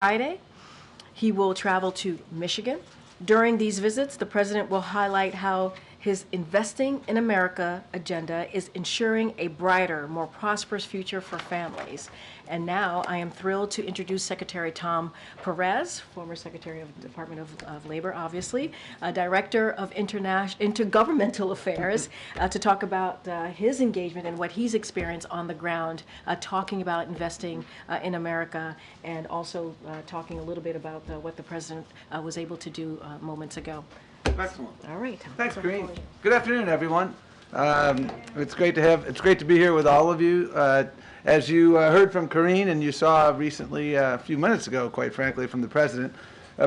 Friday, he will travel to Michigan. During these visits, the president will highlight how his Investing in America agenda is ensuring a brighter, more prosperous future for families. And now I am thrilled to introduce Secretary Tom Perez, former Secretary of the Department of Labor, obviously, Director of Intergovernmental Affairs, to talk about his engagement and what he's experienced on the ground, talking about investing in America, and also talking a little bit about what the president was able to do moments ago. Excellent. All right. Thanks, Karine. Good afternoon, everyone. It's great to be here with all of you. As you heard from Karine, and you saw recently, a few minutes ago, quite frankly, from the president,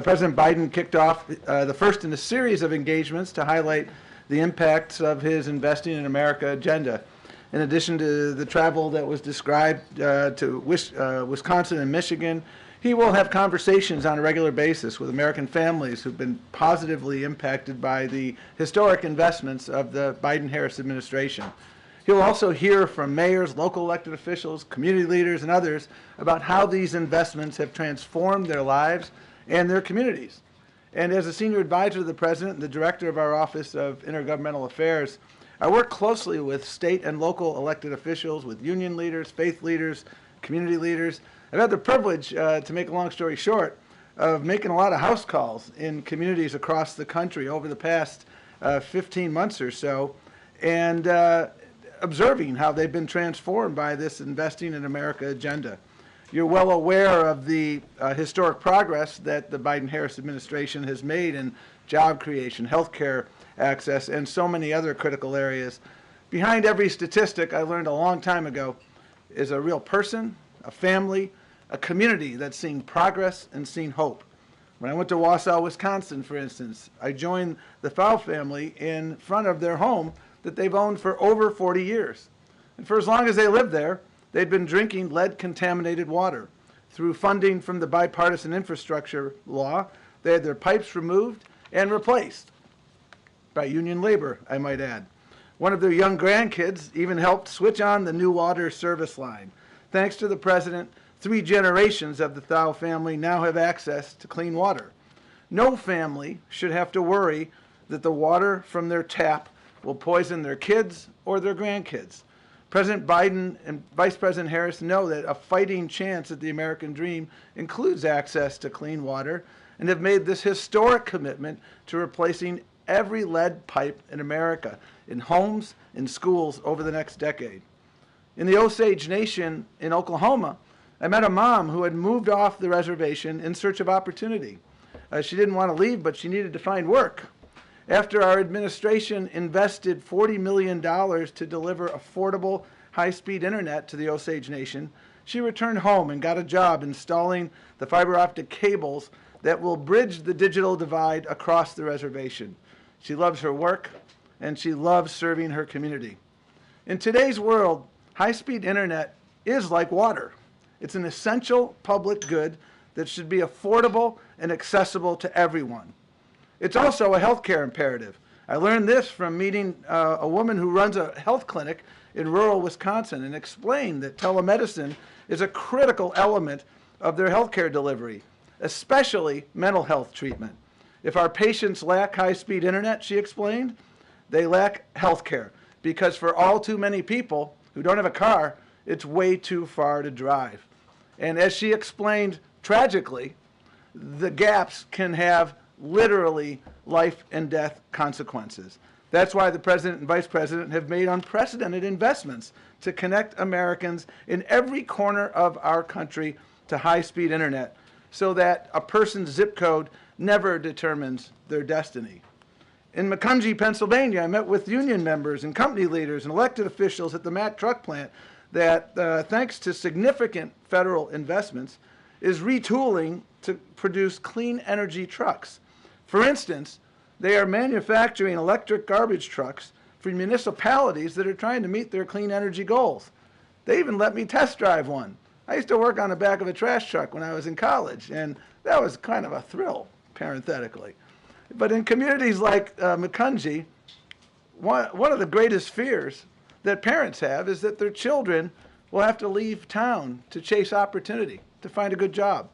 President Biden kicked off the first in a series of engagements to highlight the impacts of his Investing in America agenda. In addition to the travel that was described to Wisconsin and Michigan, he will have conversations on a regular basis with American families who've been positively impacted by the historic investments of the Biden-Harris administration. He'll also hear from mayors, local elected officials, community leaders, and others about how these investments have transformed their lives and their communities. And as a senior advisor to the president and the director of our Office of Intergovernmental Affairs, I work closely with state and local elected officials, with union leaders, faith leaders, community leaders. I've had the privilege, to make a long story short, of making a lot of house calls in communities across the country over the past 15 months or so, and observing how they've been transformed by this Investing in America agenda. You're well aware of the historic progress that the Biden-Harris administration has made in job creation, healthcare access, and so many other critical areas. Behind every statistic, I learned a long time ago, is a real person, a family, a community that's seen progress and seen hope. When I went to Wausau, Wisconsin, for instance, I joined the Pfau family in front of their home that they've owned for over 40 years. And for as long as they lived there, they'd been drinking lead-contaminated water. Through funding from the bipartisan infrastructure law, they had their pipes removed and replaced by union labor, I might add. One of their young grandkids even helped switch on the new water service line. Thanks to the president, 3 generations of the Pfau family now have access to clean water. No family should have to worry that the water from their tap will poison their kids or their grandkids. President Biden and Vice President Harris know that a fighting chance at the American dream includes access to clean water, and have made this historic commitment to replacing every lead pipe in America, in homes, in schools, over the next decade. In the Osage Nation in Oklahoma, I met a mom who had moved off the reservation in search of opportunity. She didn't want to leave, but she needed to find work. After our administration invested $40 million to deliver affordable, high-speed internet to the Osage Nation, she returned home and got a job installing the fiber optic cables that will bridge the digital divide across the reservation. She loves her work, and she loves serving her community. In today's world, high-speed internet is like water. It's an essential public good that should be affordable and accessible to everyone. It's also a healthcare imperative. I learned this from meeting a woman who runs a health clinic in rural Wisconsin, and explained that telemedicine is a critical element of their healthcare delivery, especially mental health treatment. If our patients lack high-speed internet, she explained, they lack healthcare, because for all too many people who don't have a car, it's way too far to drive. And as she explained, tragically, the gaps can have literally life and death consequences. That's why the president and vice president have made unprecedented investments to connect Americans in every corner of our country to high-speed internet, so that a person's zip code never determines their destiny. In Macungie, Pennsylvania, I met with union members and company leaders and elected officials at the Mack truck plant that, thanks to significant federal investments, is retooling to produce clean energy trucks. For instance, they are manufacturing electric garbage trucks for municipalities that are trying to meet their clean energy goals. They even let me test drive one. I used to work on the back of a trash truck when I was in college, and that was kind of a thrill, parenthetically. But in communities like Macungie, one of the greatest fears that parents have is that their children will have to leave town to chase opportunity, to find a good job.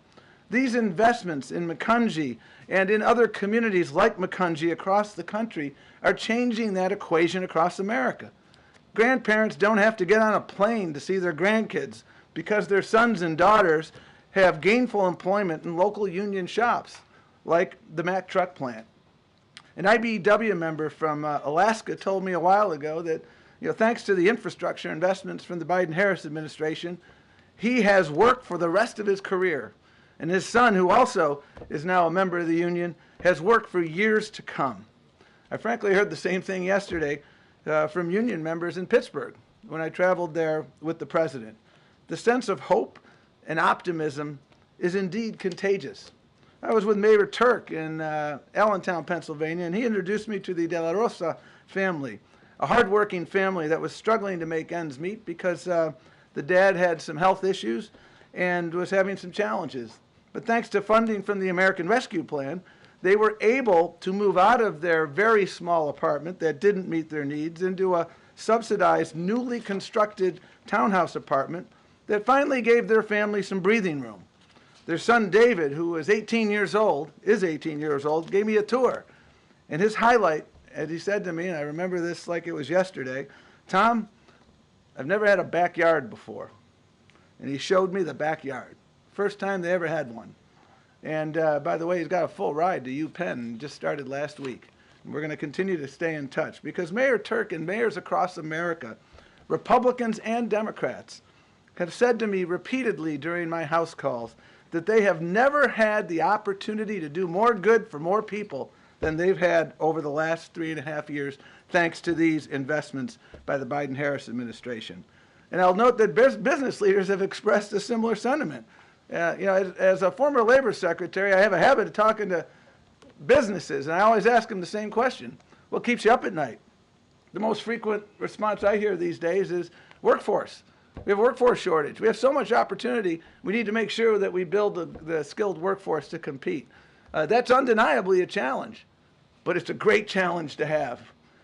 These investments in Makunji and in other communities like Makunji across the country are changing that equation across America. Grandparents don't have to get on a plane to see their grandkids because their sons and daughters have gainful employment in local union shops, like the Mack truck plant. An IBEW member from Alaska told me a while ago that, thanks to the infrastructure investments from the Biden-Harris administration, he has work for the rest of his career. And his son, who also is now a member of the union, has work for years to come. I frankly heard the same thing yesterday from union members in Pittsburgh when I traveled there with the president. The sense of hope and optimism is indeed contagious. I was with Mayor Turk in Allentown, Pennsylvania, and he introduced me to the De La Rosa family, a hardworking family that was struggling to make ends meet because the dad had some health issues and was having some challenges. But thanks to funding from the American Rescue Plan, they were able to move out of their very small apartment that didn't meet their needs into a subsidized, newly constructed townhouse apartment that finally gave their family some breathing room. Their son David, who is 18 years old, gave me a tour. And his highlight, as he said to me, and I remember this like it was yesterday, "Tom, I've never had a backyard before." And he showed me the backyard. First time they ever had one. And by the way, he's got a full ride to UPenn, just started last week. And we're going to continue to stay in touch because Mayor Turk and mayors across America, Republicans and Democrats, have said to me repeatedly during my house calls that they have never had the opportunity to do more good for more people than they've had over the last 3.5 years, thanks to these investments by the Biden-Harris administration. And I'll note that business leaders have expressed a similar sentiment. As a former labor secretary, I have a habit of talking to businesses, and I always ask them the same question: what keeps you up at night? The most frequent response I hear these days is workforce. We have a workforce shortage. We have so much opportunity. We need to make sure that we build the skilled workforce to compete. That's undeniably a challenge, but it's a great challenge to have,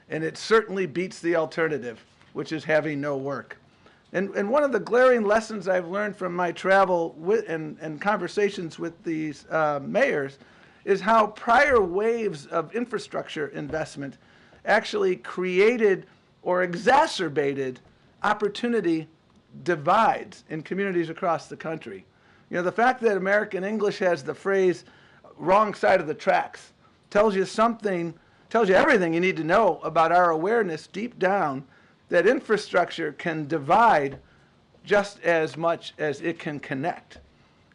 and it certainly beats the alternative, which is having no work. And one of the glaring lessons I've learned from my travel and conversations with these mayors is how prior waves of infrastructure investment actually created or exacerbated opportunity divides in communities across the country. The fact that American English has the phrase "wrong side of the tracks" tells you everything you need to know about our awareness deep down that infrastructure can divide just as much as it can connect.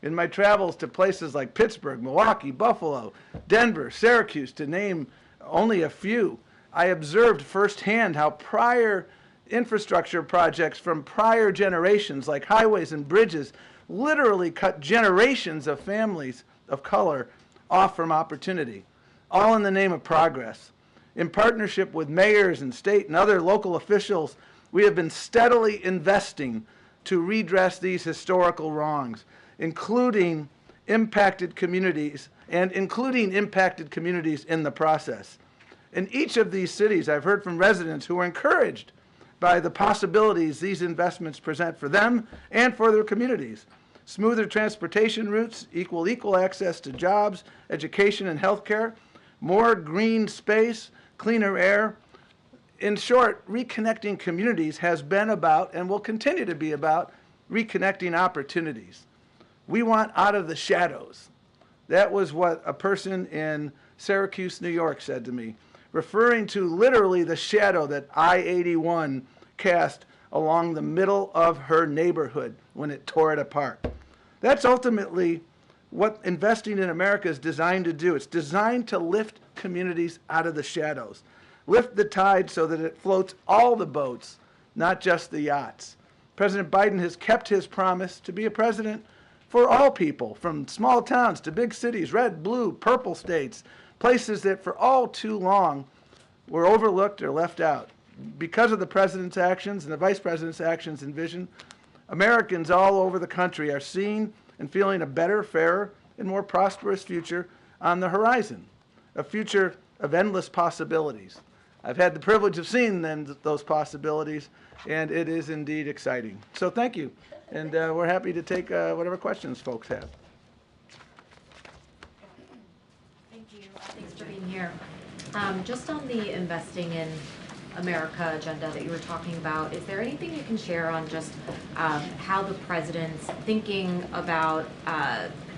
In my travels to places like Pittsburgh, Milwaukee, Buffalo, Denver, Syracuse, to name only a few, I observed firsthand how prior infrastructure projects from prior generations, like highways and bridges, literally cut generations of families of color off from opportunity, all in the name of progress. In partnership with mayors and state and other local officials, we have been steadily investing to redress these historical wrongs, including impacted communities in the process. In each of these cities, I've heard from residents who are encouraged by the possibilities these investments present for them and for their communities. Smoother transportation routes equal access to jobs, education, and health care, more green space, cleaner air. In short, reconnecting communities has been about and will continue to be about reconnecting opportunities. We want out of the shadows. That was what a person in Syracuse, New York said to me, referring to literally the shadow that I-81 cast along the middle of her neighborhood when it tore it apart. That's ultimately what investing in America is designed to do. It's designed to lift communities out of the shadows, lift the tide so that it floats all the boats, not just the yachts. President Biden has kept his promise to be a president for all people, from small towns to big cities, red, blue, purple states, places that for all too long were overlooked or left out. Because of the president's actions and the vice president's actions and vision, Americans all over the country are seeing and feeling a better, fairer, and more prosperous future on the horizon, a future of endless possibilities. I've had the privilege of seeing those possibilities, and it is indeed exciting. So thank you, and we're happy to take whatever questions folks have. Thank you. Thanks for being here. Just on the investing in America agenda that you were talking about, is there anything you can share on just how the president's thinking about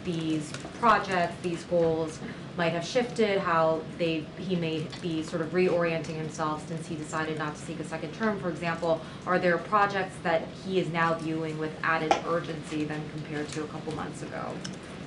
these projects, these goals might have shifted, how he may be sort of reorienting himself since he decided not to seek a second term, for example? Are there projects that he is now viewing with added urgency than compared to a couple months ago?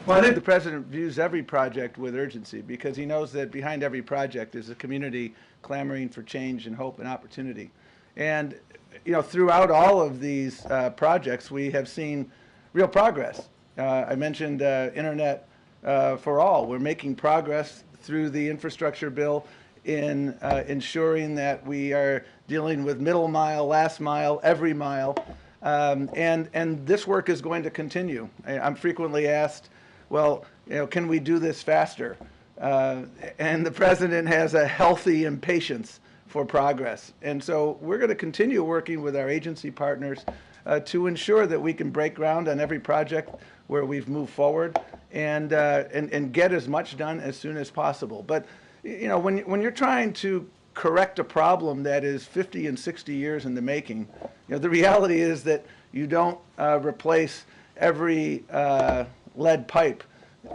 Well, I think the president views every project with urgency because he knows that behind every project is a community clamoring for change and hope and opportunity. And, you know, throughout all of these projects, we have seen real progress. I mentioned Internet for All. We're making progress through the infrastructure bill in ensuring that we are dealing with middle mile, last mile, every mile. And this work is going to continue. I'm frequently asked, well, you know, can we do this faster? And the president has a healthy impatience for progress. And so we're going to continue working with our agency partners to ensure that we can break ground on every project where we've moved forward and get as much done as soon as possible. But, you know, when you're trying to correct a problem that is 50 and 60 years in the making, you know, the reality is that you don't replace every lead pipe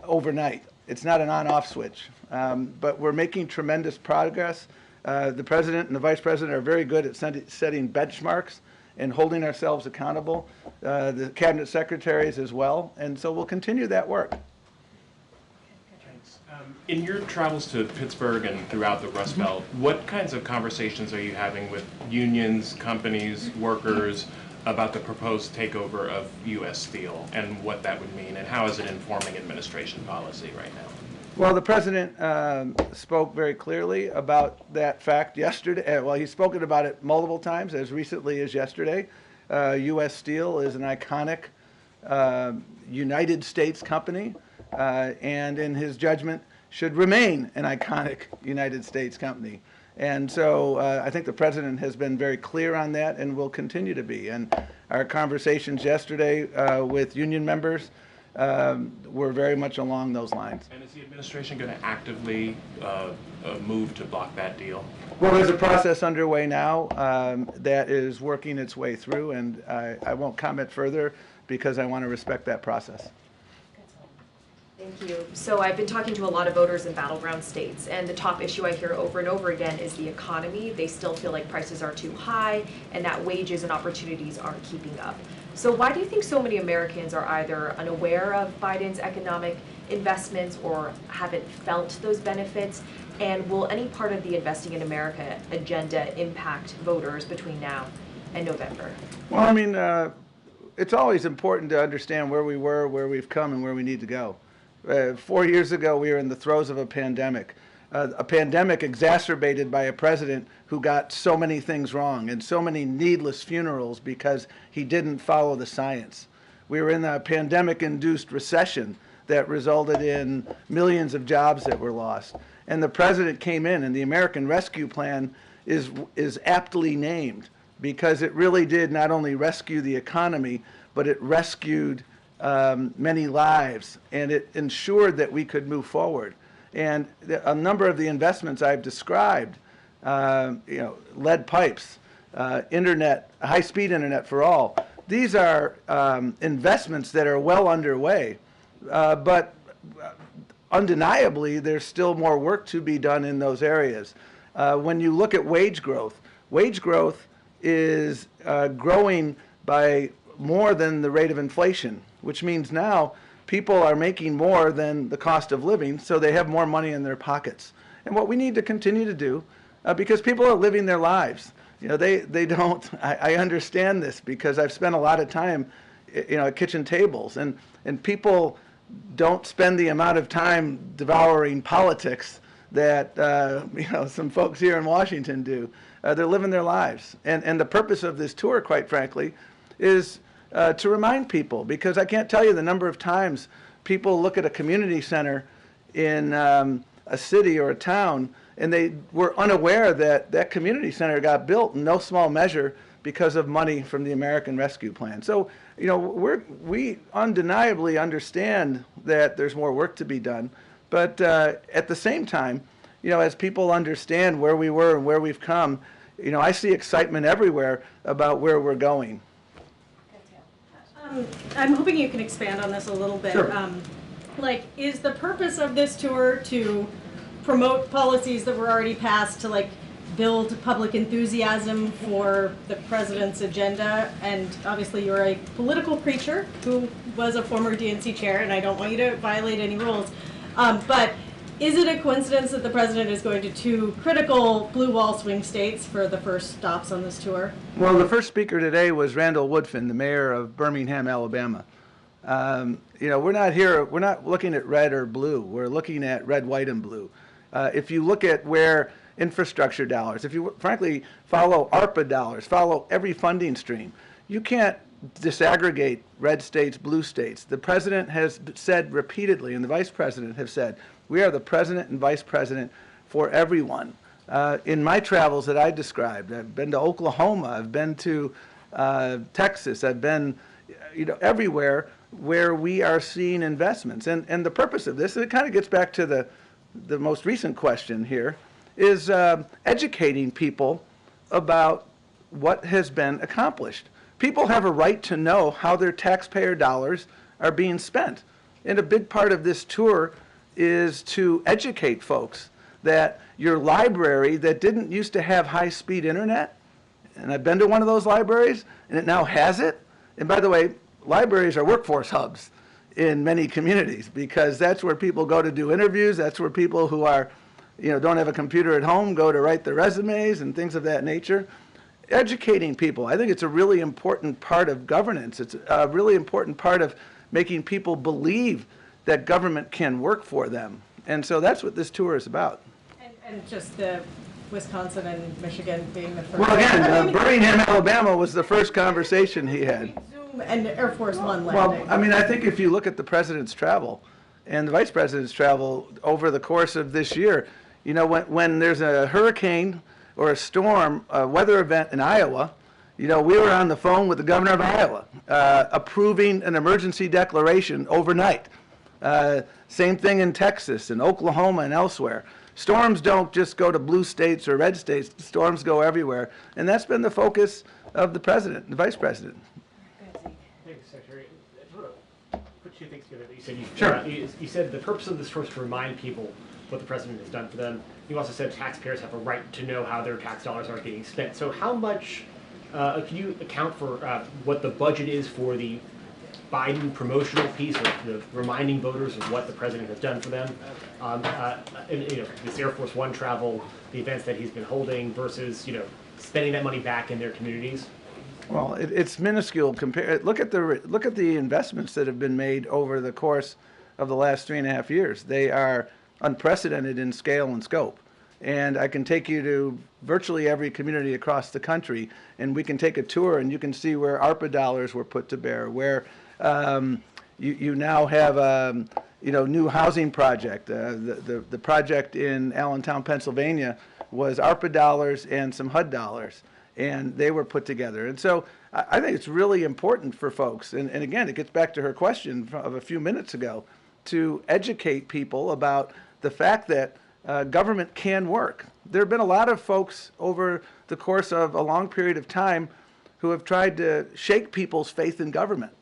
overnight. It's not an on-off switch, but we're making tremendous progress. The president and the vice president are very good at setting benchmarks and holding ourselves accountable. The cabinet secretaries as well, and so we'll continue that work. Thanks. In your travels to Pittsburgh and throughout the Rust Belt, what kinds of conversations are you having with unions, companies, workers, about the proposed takeover of U.S. Steel and what that would mean, and how is it informing administration policy right now? Well, the president spoke very clearly about that fact yesterday. Well, he's spoken about it multiple times, as recently as yesterday. U.S. Steel is an iconic United States company, and in his judgment, should remain an iconic United States company. And so I think the president has been very clear on that and will continue to be. And our conversations yesterday with union members were very much along those lines. And is the administration going to actively move to block that deal? Well, there's a process underway now that is working its way through, and I won't comment further because I want to respect that process. Thank you. So I've been talking to a lot of voters in battleground states, and the top issue I hear over and over again is the economy. They still feel like prices are too high and that wages and opportunities aren't keeping up. So why do you think so many Americans are either unaware of Biden's economic investments or haven't felt those benefits? And will any part of the Investing in America agenda impact voters between now and November? Well, I mean, it's always important to understand where we were, where we've come, and where we need to go. 4 years ago, we were in the throes of a pandemic exacerbated by a president who got so many things wrong and so many needless funerals because he didn't follow the science. We were in a pandemic-induced recession that resulted in millions of jobs that were lost. And the president came in, and the American Rescue Plan is aptly named because it really did not only rescue the economy, but it rescued many lives, and it ensured that we could move forward. And a number of the investments I've described, lead pipes, internet, high-speed internet for all, these are investments that are well underway, but undeniably there's still more work to be done in those areas. When you look at wage growth is growing by more than the rate of inflation, which means now people are making more than the cost of living, so they have more money in their pockets. And what we need to continue to do, because people are living their lives, they don't, I understand this because I've spent a lot of time, at kitchen tables, and people don't spend the amount of time devouring politics that, some folks here in Washington do. They're living their lives. And the purpose of this tour, quite frankly, is to remind people, because I can't tell you the number of times people look at a community center in a city or a town and they were unaware that that community center got built in no small measure because of money from the American Rescue Plan. So, we undeniably understand that there's more work to be done, But at the same time, as people understand where we were and where we've come, I see excitement everywhere about where we're going. I'm hoping you can expand on this a little bit. Sure. Is the purpose of this tour to promote policies that were already passed, to build public enthusiasm for the president's agenda? And obviously you're a political creature who was a former DNC chair, and I don't want you to violate any rules. But is it a coincidence that the president is going to two critical blue wall swing states for the first stops on this tour? Well, the first speaker today was Randall Woodfin, the mayor of Birmingham, Alabama. We're not looking at red or blue. We're looking at red, white, and blue. If you look at where infrastructure dollars, if you frankly follow ARPA dollars, follow every funding stream, you can't disaggregate red states, blue states. The president has said repeatedly, and the vice president have said, we are the president and vice president for everyone. In my travels that I described, I've been to Oklahoma, I've been to Texas, I've been everywhere where we are seeing investments. And the purpose of this, and it kind of gets back to the most recent question here, is educating people about what has been accomplished. People have a right to know how their taxpayer dollars are being spent. And a big part of this tour is to educate folks that your library that didn't used to have high-speed internet, and I've been to one of those libraries, and it now has it. And by the way, libraries are workforce hubs in many communities, because that's where people go to do interviews. That's where people who are, don't have a computer at home go to write their resumes and things of that nature. Educating people, I think it's a really important part of governance. It's a really important part of making people believe that government can work for them. And so that's what this tour is about. And just the Wisconsin and Michigan being the first. Well, again, Birmingham, Alabama was the first conversation he had. Zoom and Air Force One Well, landing. I mean, I think if you look at the president's travel and the vice president's travel over the course of this year, when there's a hurricane or a storm, a weather event in Iowa, we were on the phone with the governor of Iowa, approving an emergency declaration overnight. Same thing in Texas and Oklahoma and elsewhere. Storms don't just go to blue states or red states. Storms go everywhere. And that's been the focus of the president, the vice president. Thanks, Secretary. I want to put two things together that you said. Sure. You said the purpose of this tour is to remind people what the president has done for them. You also said taxpayers have a right to know how their tax dollars are getting spent. So how much, can you account for what the budget is for the Biden promotional piece, or the reminding voters of what the president has done for them, this Air Force One travel, the events that he's been holding, versus spending that money back in their communities? Well, it's minuscule compared. Look at the investments that have been made over the course of the last 3.5 years. They are unprecedented in scale and scope. And I can take you to virtually every community across the country, and we can take a tour, and you can see where ARPA dollars were put to bear, where you now have a new housing project. The project in Allentown, Pennsylvania, was ARPA dollars and some HUD dollars, and they were put together. And so I think it's really important for folks, and again, it gets back to her question of a few minutes ago, to educate people about the fact that government can work. There have been a lot of folks over the course of a long period of time who have tried to shake people's faith in government.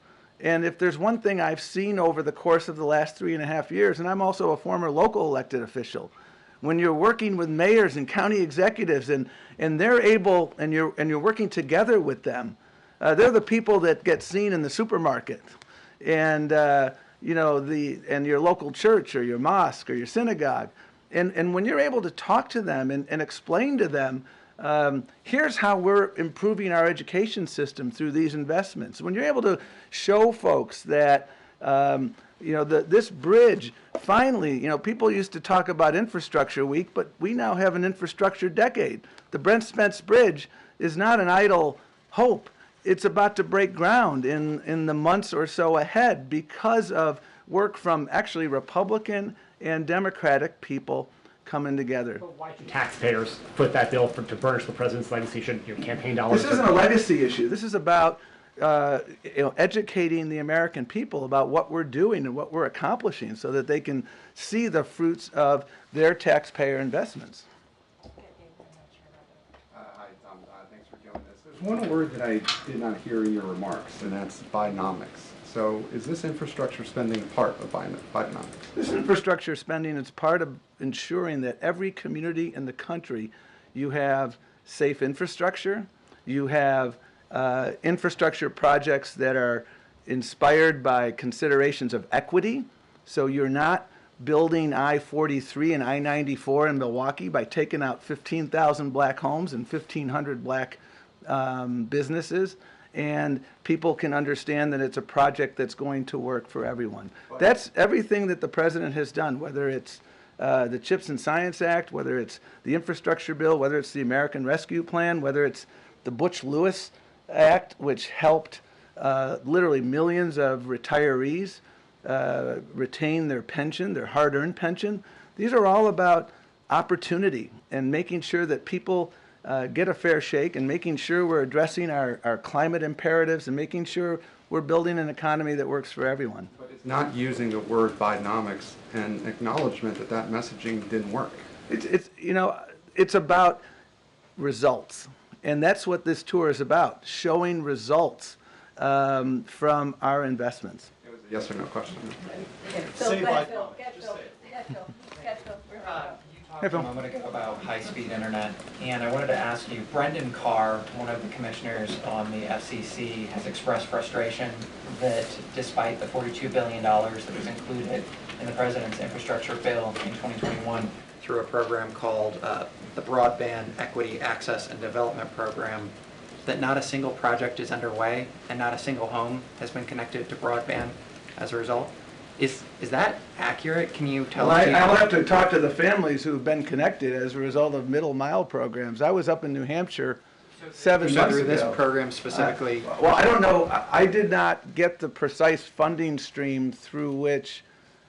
And if there's one thing I've seen over the course of the last 3.5 years, and I'm also a former local elected official, when you're working with mayors and county executives and they're able, and you're working together with them, they're the people that get seen in the supermarket, and and your local church or your mosque or your synagogue. And when you're able to talk to them and explain to them, here's how we're improving our education system through these investments. When you're able to show folks that, this bridge, finally, people used to talk about infrastructure week, but we now have an infrastructure decade. The Brent Spence Bridge is not an idle hope. It's about to break ground in the months or so ahead because of work from actually Republican and Democratic people coming together. But why should taxpayers foot that bill to burnish the president's legacy? Should your campaign dollars? This isn't a legacy issue. This is about educating the American people about what we're doing and what we're accomplishing so that they can see the fruits of their taxpayer investments. Hi, Tom. Thanks for doing this. There's one word that I did not hear in your remarks, and that's Bidenomics. So is this infrastructure spending part of Bidenomics? This infrastructure spending is part of ensuring that every community in the country, you have safe infrastructure, you have infrastructure projects that are inspired by considerations of equity. So you're not building I-43 and I-94 in Milwaukee by taking out 15,000 black homes and 1,500 black businesses. And people can understand that it's a project that's going to work for everyone. That's everything that the president has done, whether it's the CHIPS and Science Act, whether it's the infrastructure bill, whether it's the American Rescue Plan, whether it's the Butch-Lewis Act, which helped literally millions of retirees retain their pension, their hard-earned pension. These are all about opportunity and making sure that people get a fair shake and making sure we're addressing our climate imperatives and making sure we're building an economy that works for everyone. But it's not using the word Bidenomics and acknowledgement that that messaging didn't work. It's about results. And that's what this tour is about, showing results from our investments. It was a yes or no question. Say Phil. Get Phil. Hey, Phil. A moment ago about high-speed internet, and I wanted to ask you, Brendan Carr, one of the commissioners on the FCC, has expressed frustration that despite the $42 billion that was included in the president's infrastructure bill in 2021 through a program called the Broadband Equity Access and Development Program, that not a single project is underway and not a single home has been connected to broadband as a result. Is that accurate? Can you tell us? I'll have to talk to the families who've been connected as a result of middle mile programs. I was up in New Hampshire 7 months ago. This program specifically? Well, I don't know. I did not get the precise funding stream through which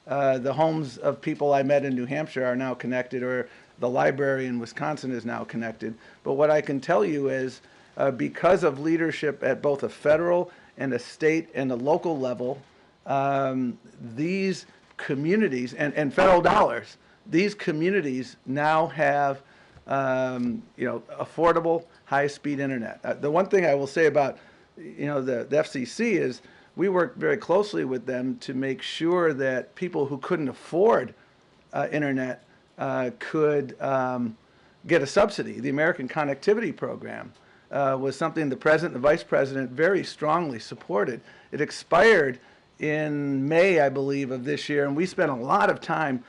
the homes of people I met in New Hampshire are now connected, or the library in Wisconsin is now connected. But what I can tell you is because of leadership at both a federal and a state and a local level, these communities and federal dollars, these communities now have affordable high-speed internet. The one thing I will say about the FCC is we work very closely with them to make sure that people who couldn't afford internet could get a subsidy. The American Connectivity Program was something the president and the vice president very strongly supported. It expired in May, I believe, of this year, and we spent a lot of time.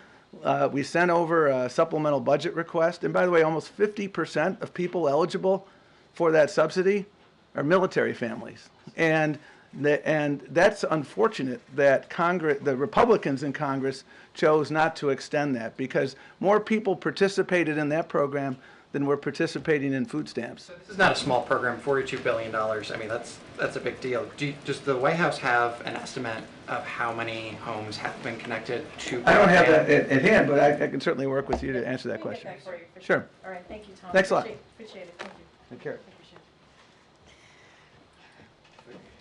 We sent over a supplemental budget request, and by the way, almost 50% of people eligible for that subsidy are military families. And that's unfortunate that the Republicans in Congress chose not to extend that, because more people participated in that program than were participating in food stamps. So this is not a small program, $42 billion. I mean, that's a big deal. Does the White House have an estimate of how many homes have been connected to broadband? I don't have that at hand, but I can certainly work with you to answer that question. Get that for you, for Sure. All right, thank you, Tom. Thanks a lot. Appreciate it, thank you. Take care.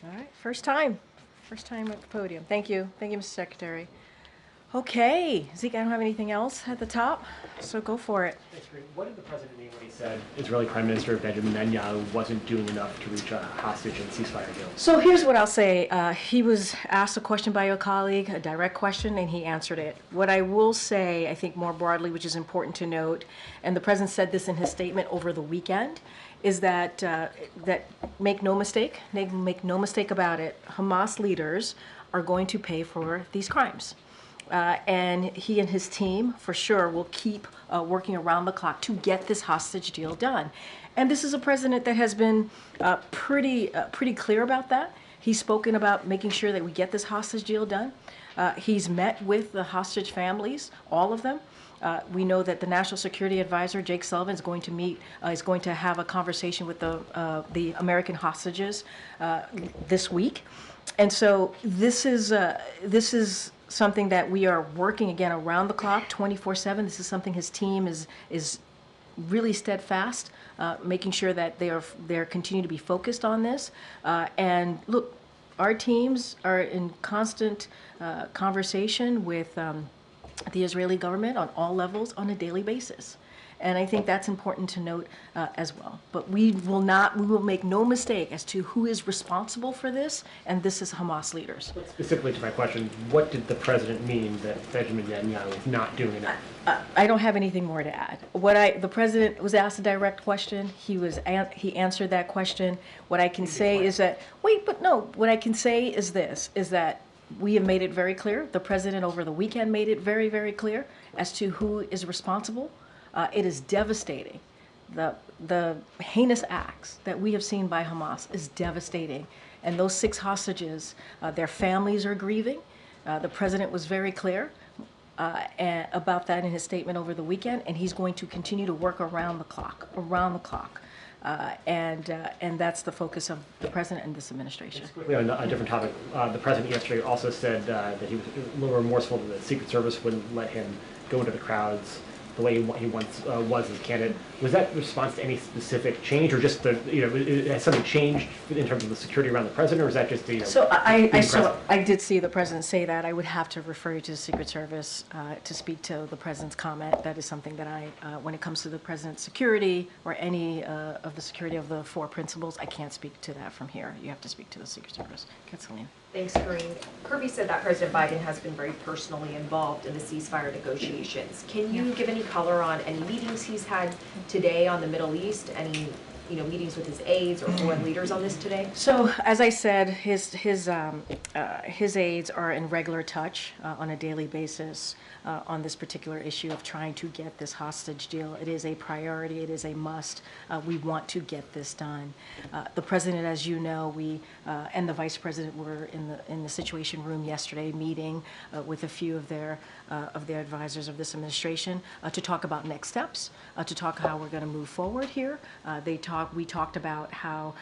All right, first time at the podium. Thank you, Mr. Secretary. Okay, Zeke, I don't have anything else at the top, so go for it. Thanks, Karine. What did the president mean when he said Israeli Prime Minister Benjamin Netanyahu wasn't doing enough to reach a hostage and ceasefire deal? So here's what I'll say. He was asked a question by your colleague, a direct question, and he answered it. What I will say, I think more broadly, which is important to note, and the president said this in his statement over the weekend, is that make no mistake about it, Hamas leaders are going to pay for these crimes. And he and his team, for sure, will keep working around the clock to get this hostage deal done. And this is a president that has been pretty clear about that. He's spoken about making sure that we get this hostage deal done. He's met with the hostage families, all of them. We know that the National Security Advisor, Jake Sullivan, is going to have a conversation with the American hostages this week. And so this is something that we are working again around the clock, 24/7. This is something his team is really steadfast, making sure that they're continue to be focused on this. And look, our teams are in constant conversation with the Israeli government on all levels on a daily basis. And I think that's important to note as well. But we will make no mistake as to who is responsible for this, and this is Hamas leaders. Specifically to my question, what did the president mean that Benjamin Netanyahu is not doing enough? I don't have anything more to add. The president was asked a direct question. He answered that question. What I can say is that, what I can say is this, is that we have made it very clear. The president over the weekend made it very, very clear as to who is responsible. It is devastating. The heinous acts that we have seen by Hamas is devastating. And those 6 hostages, their families are grieving. The president was very clear about that in his statement over the weekend, and he's going to continue to work around the clock. And that's the focus of the president and this administration. Quickly on a different topic, the president yesterday also said that he was a little remorseful that the Secret Service wouldn't let him go into the crowds the way he once was as a candidate. Was that in response to any specific change, or just has something changed in terms of the security around the president, or is that just So I did see the president say that. I would have to refer you to the Secret Service to speak to the president's comment. That is something that when it comes to the president's security or any of the security of the 4 principles, I can't speak to that from here. You have to speak to the Secret Service. Kathleen. Thanks, Karine. Kirby said that President Biden has been very personally involved in the ceasefire negotiations. Can you give any color on any meetings he's had today on the Middle East? Any meetings with his aides or foreign leaders on this today? So, as I said, his aides are in regular touch on a daily basis on this particular issue of trying to get this hostage deal. It is a priority. It is a must. We want to get this done. The president, as you know, and the vice president were in the Situation Room yesterday, meeting with a few of their advisors of this administration to talk about next steps, to talk how we're going to move forward here. We talked about how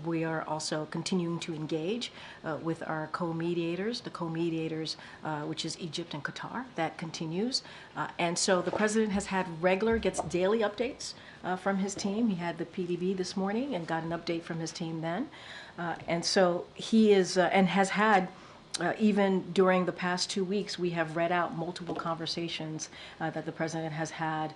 we are also continuing to engage with our co-mediators, which is Egypt and Qatar. That continues. And so the president gets daily updates from his team. He had the PDB this morning and got an update from his team then. And so he is, and has had, even during the past 2 weeks, we have read out multiple conversations that the president has had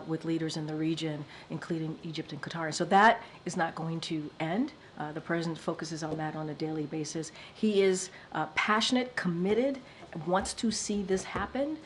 with leaders in the region, including Egypt and Qatar. So that is not going to end. The president focuses on that on a daily basis. He is passionate, committed, wants to see this happen,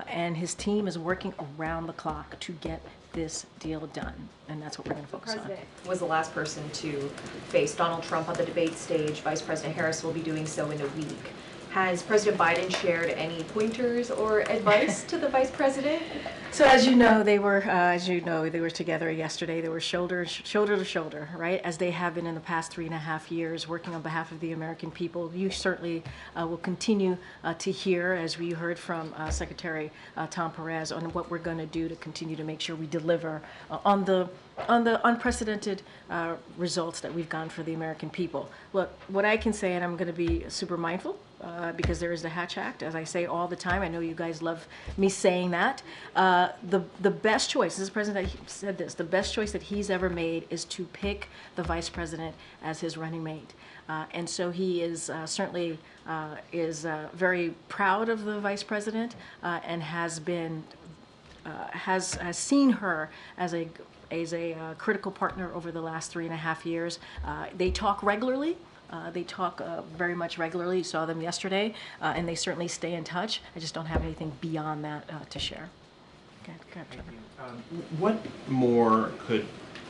and his team is working around the clock to get this deal done, and that's what we're going to focus on. The president was the last person to face Donald Trump on the debate stage. Vice President Harris will be doing so in a week. Has President Biden shared any pointers or advice to the vice president? So as you know, they were together yesterday. They were shoulder to shoulder, right? As they have been in the past 3.5 years, working on behalf of the American people. You certainly will continue to hear, as we heard from Secretary Tom Perez, on what we're going to do to continue to make sure we deliver on the unprecedented results that we've gotten for the American people. Look, what I can say, and I'm going to be super mindful, because there is the Hatch Act, as I say all the time. I know you guys love me saying that. The best choice, this is the president that said this, the best choice that he's ever made is to pick the vice president as his running mate. And so he is certainly very proud of the vice president and has seen her as a critical partner over the last 3.5 years. They talk regularly. They talk very much regularly. You saw them yesterday, and they certainly stay in touch. I just don't have anything beyond that to share. Okay, go ahead, Trevor. What more could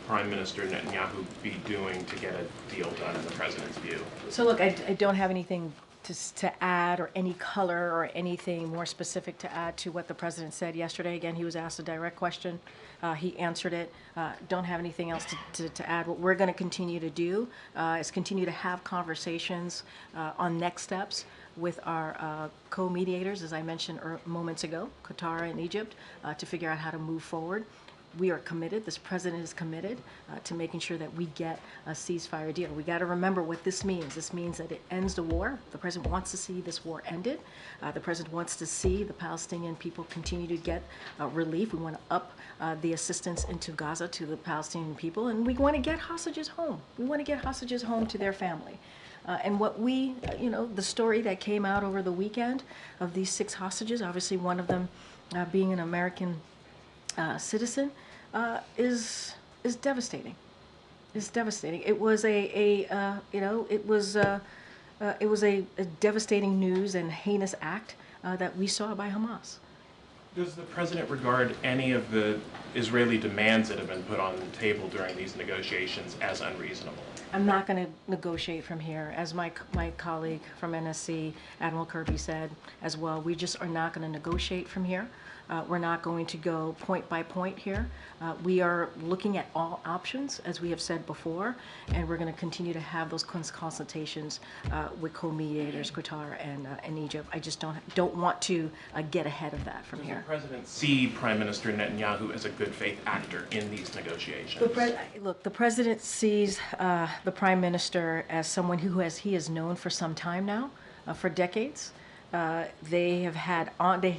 Prime Minister Netanyahu be doing to get a deal done in the president's view? So look, I don't have anything to add, or any color or anything more specific to add to what the president said yesterday. Again, he was asked a direct question. He answered it. Don't have anything else to add. What we're going to continue to do is continue to have conversations on next steps with our co-mediators, as I mentioned moments ago, Qatar and Egypt, to figure out how to move forward. we are committed, this president is committed to making sure that we get a ceasefire deal. We got to remember what this means. This means that it ends the war. The president wants to see this war ended. The president wants to see the Palestinian people continue to get relief. We want to up the assistance into Gaza to the Palestinian people, and we want to get hostages home. We want to get hostages home to their family. And what we, the story that came out over the weekend of these 6 hostages, obviously one of them being an American citizen, is devastating. It's devastating. It was it was a devastating news and heinous act that we saw by Hamas. Does the president regard any of the Israeli demands that have been put on the table during these negotiations as unreasonable? I'm not going to negotiate from here. As my colleague from NSC, Admiral Kirby, said as well, we just are not going to negotiate from here. We're not going to go point by point here. We are looking at all options, as we have said before, and we're going to continue to have those consultations with co-mediators, Qatar and Egypt. I just don't want to get ahead of that from here. Does the president see Prime Minister Netanyahu as a good faith actor in these negotiations? Look, the president sees the prime minister as someone he has known for some time now, for decades. They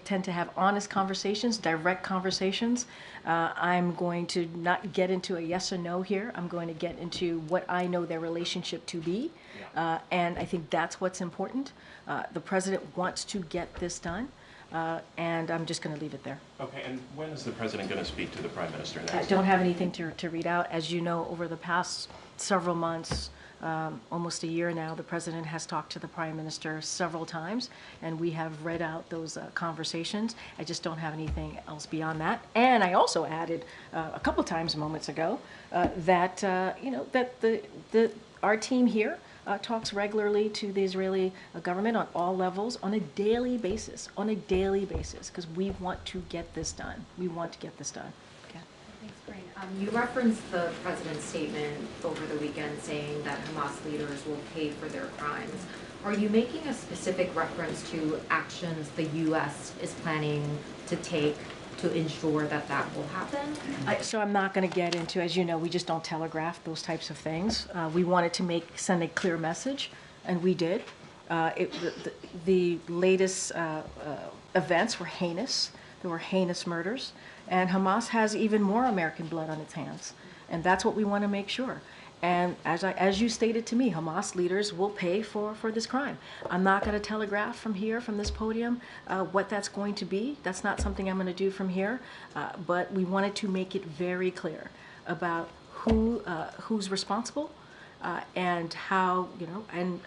tend to have honest conversations, direct conversations. I'm going to not get into a yes or no here. I'm going to get into what I know their relationship to be. And I think that's what's important. The president wants to get this done. And I'm just going to leave it there. Okay, and when is the president going to speak to the prime minister next? I don't have anything to read out. As you know, over the past several months, almost a year now, the president has talked to the prime minister several times, and we have read out those conversations. I just don't have anything else beyond that. And I also added a couple times moments ago that our team here talks regularly to the Israeli government on all levels on a daily basis, because we want to get this done. We want to get this done. Okay. Thanks, Karine. You referenced the president's statement over the weekend saying that Hamas leaders will pay for their crimes. Are you making a specific reference to actions the U.S. is planning to take to ensure that that will happen? So I'm not going to get into, as you know, we just don't telegraph those types of things. We wanted to send a clear message, and we did. The latest events were heinous. There were heinous murders, and Hamas has even more American blood on its hands, and that's what we want to make sure. And as you stated to me, Hamas leaders will pay for this crime. I'm not going to telegraph from here, from this podium, what that's going to be. That's not something I'm going to do from here. But we wanted to make it very clear about who's responsible and how, and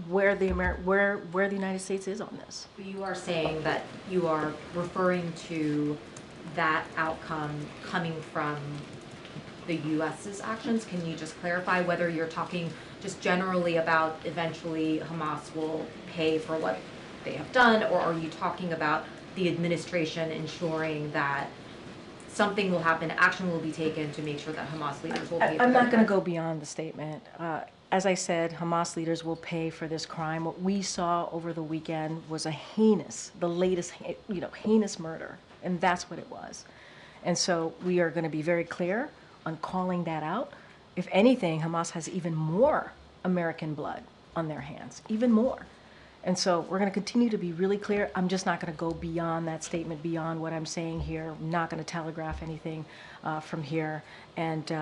where the United States is on this. You are saying that you are referring to that outcome coming from the U.S.'s actions. Can you just clarify whether you're talking just generally about eventually Hamas will pay for what they have done, or are you talking about the administration ensuring that something will happen, action will be taken to make sure that Hamas leaders will pay for I'm their not going to crime? go beyond the statement. As I said, Hamas leaders will pay for this crime. What we saw over the weekend was the latest heinous murder, and that's what it was. And so we are going to be very clear on calling that out. If anything, Hamas has even more American blood on their hands, even more. And so we're going to continue to be really clear. I'm just not going to go beyond that statement, beyond what I'm saying here. I'm not going to telegraph anything from here. And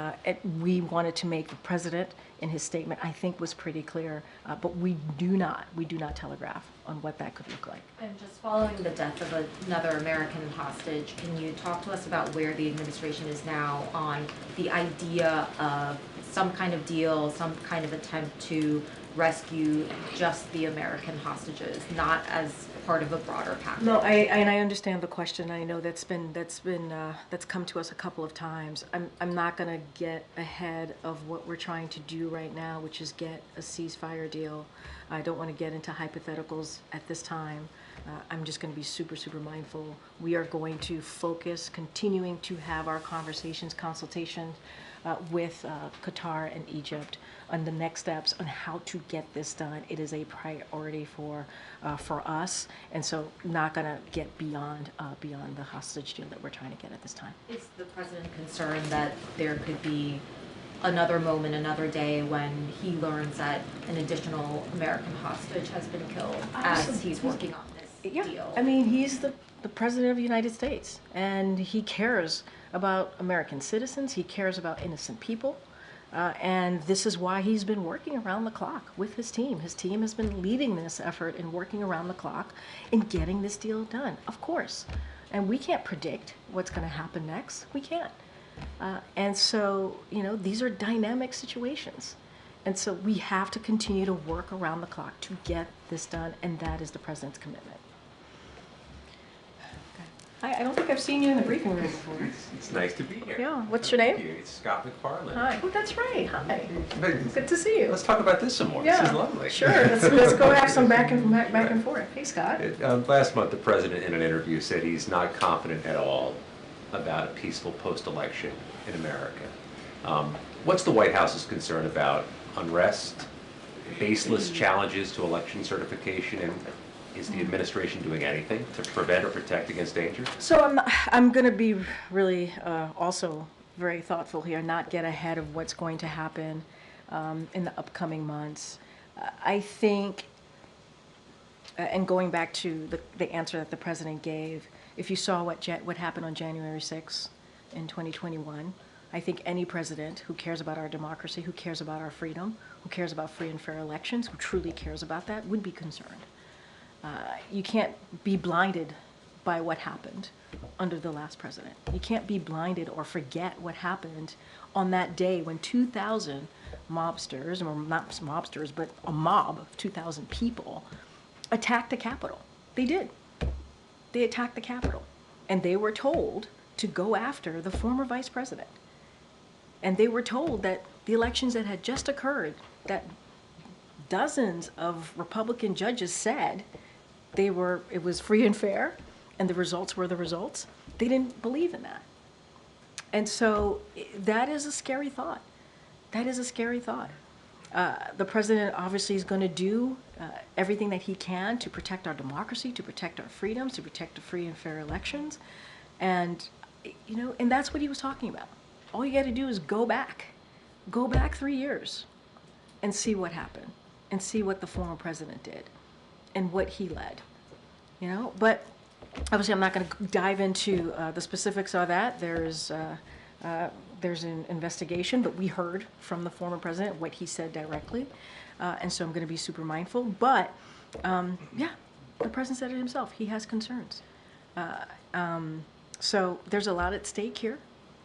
we wanted to make the president in his statement, I think, was pretty clear. But we do not telegraph on what that could look like. And just following the death of another American hostage, can you talk to us about where the administration is now on the idea of some kind of deal, some kind of attempt to rescue just the American hostages, not as part of a broader package? No, I understand the question. I know that's come to us a couple of times. I'm not going to get ahead of what we're trying to do right now, which is get a ceasefire deal. I don't want to get into hypotheticals at this time. I'm just going to be super, super mindful. We are going to focus, continuing to have our conversations, consultations with Qatar and Egypt on the next steps on how to get this done. It is a priority for us, and so not going to get beyond the hostage deal that we're trying to get at this time. Is the president concerned that there could be another moment, another day when he learns that an additional American hostage has been killed as he's working on this deal? I mean, he's the president of the United States, and he cares about American citizens. He cares about innocent people. And this is why he's been working around the clock with his team. His team has been leading this effort and working around the clock in getting this deal done, of course. And we can't predict what's going to happen next. We can't. And so, these are dynamic situations. And so we have to continue to work around the clock to get this done, and that is the president's commitment. I don't think I've seen you in the briefing room before. It's nice to be here. Yeah. What's your name? Thank you. It's Scott McFarland. Hi. Oh, that's right. Hi. Good to see you. Let's talk about this some more. Yeah. This is lovely. Sure. Let's go have some back and forth. Hey, Scott. Last month, the president in an interview said he's not confident at all about a peaceful post-election in America. What's the White House's concern about unrest, baseless challenges to election certification, and is the administration doing anything to prevent or protect against danger? So I'm going to be really also very thoughtful here, not get ahead of what's going to happen in the upcoming months. I think, and going back to the answer that the president gave, if you saw what happened on January 6th in 2021, I think any president who cares about our democracy, who cares about our freedom, who cares about free and fair elections, who truly cares about that, would be concerned. You can't be blinded by what happened under the last president. You can't be blinded or forget what happened on that day when 2,000 mobsters, or not mobsters, but a mob of 2,000 people attacked the Capitol. They did. They attacked the Capitol. And they were told to go after the former vice president. And they were told that the elections that had just occurred, that dozens of Republican judges said it was free and fair, and the results were the results. They didn't believe in that. And so that is a scary thought. That is a scary thought. The president obviously is going to do everything that he can to protect our democracy, to protect our freedoms, to protect the free and fair elections. And, and that's what he was talking about. All you got to do is go back 3 years and see what happened and see what the former president did and what he led, But obviously, I'm not going to dive into the specifics of that. There's an investigation, but we heard from the former president what he said directly, and so I'm going to be super mindful. But the president said it himself. He has concerns. So there's a lot at stake here,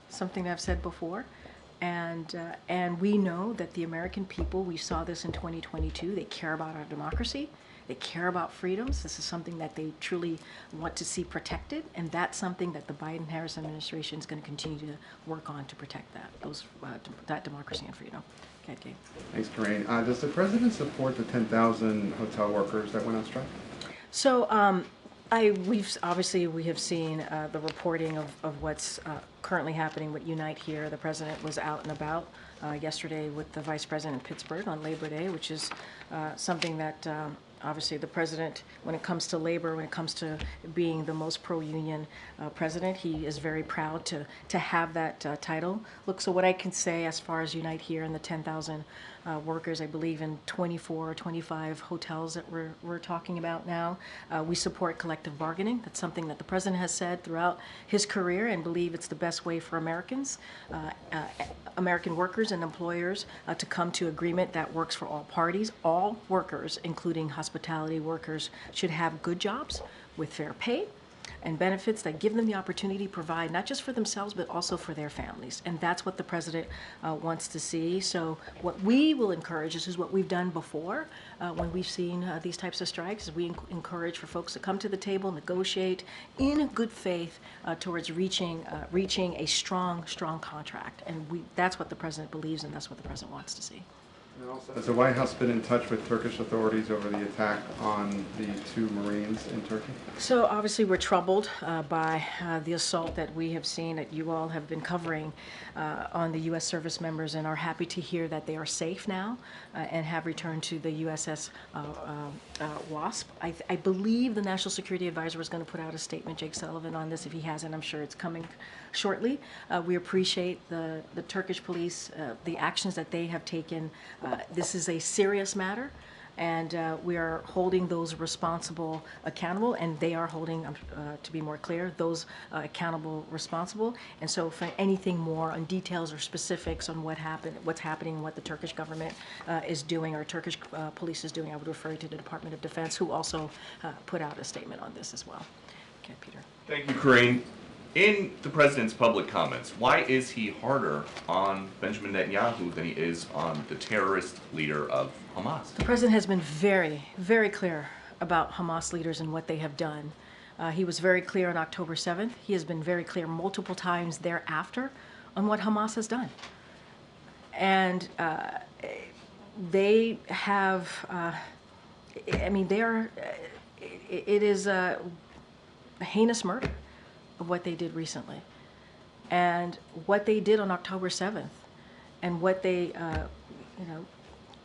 something that I've said before. And we know that the American people, we saw this in 2022, they care about our democracy. They care about freedoms. This is something that they truly want to see protected, and that's something that the Biden-Harris administration is going to continue to work on to protect that democracy and freedom. Okay, Gabe. Thanks, Karine. Does the president support the 10,000 hotel workers that went on strike? So we have seen the reporting of what's currently happening with Unite Here. The president was out and about yesterday with the vice president in Pittsburgh on Labor Day, which is something that obviously the president, when it comes to labor, when it comes to being the most pro-union president, he is very proud to have that title. Look, so what I can say as far as Unite Here and the 10,000 workers, I believe in 24 or 25 hotels that we're talking about now. We support collective bargaining. That's something that the president has said throughout his career and believe it's the best way for Americans, American workers and employers to come to agreement that works for all parties. All workers, including hospitality workers, should have good jobs with fair pay and benefits that give them the opportunity to provide not just for themselves but also for their families. And that's what the president wants to see. So what we will encourage, this is what we've done before when we've seen these types of strikes, is we encourage for folks to come to the table, negotiate in good faith towards reaching a strong contract. And that's what the president believes, and that's what the president wants to see. And also, has the White House been in touch with Turkish authorities over the attack on the 2 Marines in Turkey? So obviously we're troubled by the assault that we have seen, that you all have been covering on the U.S. service members, and are happy to hear that they are safe now and have returned to the USS WASP. I believe the National Security Advisor was going to put out a statement, Jake Sullivan, on this. If he hasn't, I'm sure it's coming shortly. We appreciate the Turkish police, the actions that they have taken. This is a serious matter, and we are holding those responsible accountable, and they are holding, to be more clear, those accountable responsible. And so for anything more on details or specifics on what happened, what's happening, what the Turkish government is doing, or Turkish police is doing, I would refer you to the Department of Defense, who also put out a statement on this as well. Okay, Peter. Thank you, Karine. In the president's public comments, why is he harder on Benjamin Netanyahu than he is on the terrorist leader of Hamas? The president has been very, very clear about Hamas leaders and what they have done. He was very clear on October 7th. He has been very clear multiple times thereafter on what Hamas has done. And they have, I mean, they are, it is a heinous murder of what they did recently. And what they did on October 7th, and what they,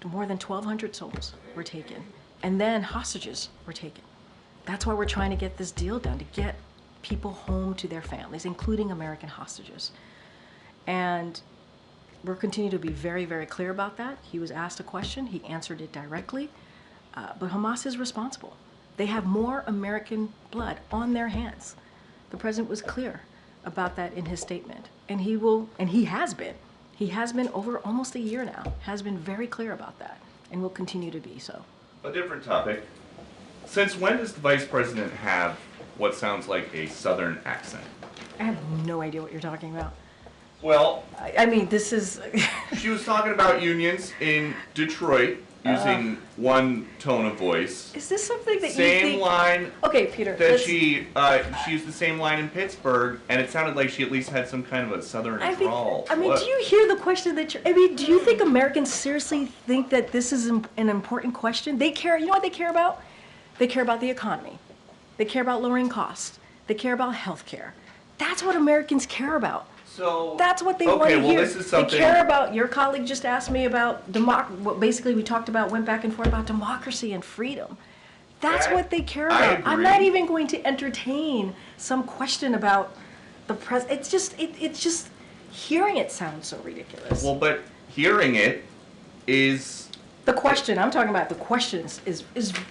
more than 1,200 souls were taken, and then hostages were taken. That's why we're trying to get this deal done, to get people home to their families, including American hostages. And we'll continue to be very, very clear about that. He was asked a question, he answered it directly, but Hamas is responsible. They have more American blood on their hands. The president was clear about that in his statement, and he will, and he has been over almost a year now, has been very clear about that, and will continue to be so. A different topic. Since when does the vice president have what sounds like a southern accent? I have no idea what you're talking about. Well, I mean, this is... she was talking about unions in Detroit using one tone of voice. Is this something that you think... Same line okay, Peter, that she used the same line in Pittsburgh, and it sounded like she at least had some kind of a southern drawl. I mean, do you hear the question that you're... I mean, do you think Americans seriously think that this is an important question? They care... You know what they care about? They care about the economy. They care about lowering costs. They care about health care. That's what Americans care about. So, that's what they want to hear. This is something... They care about, your colleague just asked me about, what basically we talked about, went back and forth about democracy and freedom. That's what they care about. I'm not even going to entertain some question about the president. It's just, hearing it sounds so ridiculous. Well, but hearing it is... The question, I'm talking about the question is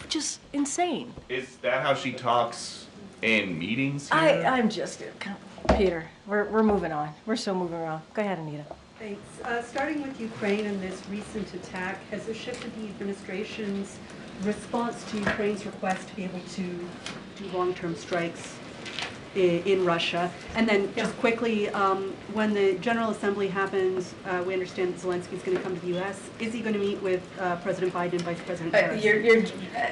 just insane. Is that how she talks in meetings here? I'm just, Peter, we're moving on. We're still moving around. Go ahead, Anita. Thanks. Starting with Ukraine and this recent attack, has this shifted the administration's response to Ukraine's request to be able to do long-term strikes in Russia? And then just quickly, when the General Assembly happens, we understand that Zelensky is going to come to the U.S. Is he going to meet with President Biden and Vice President Perez?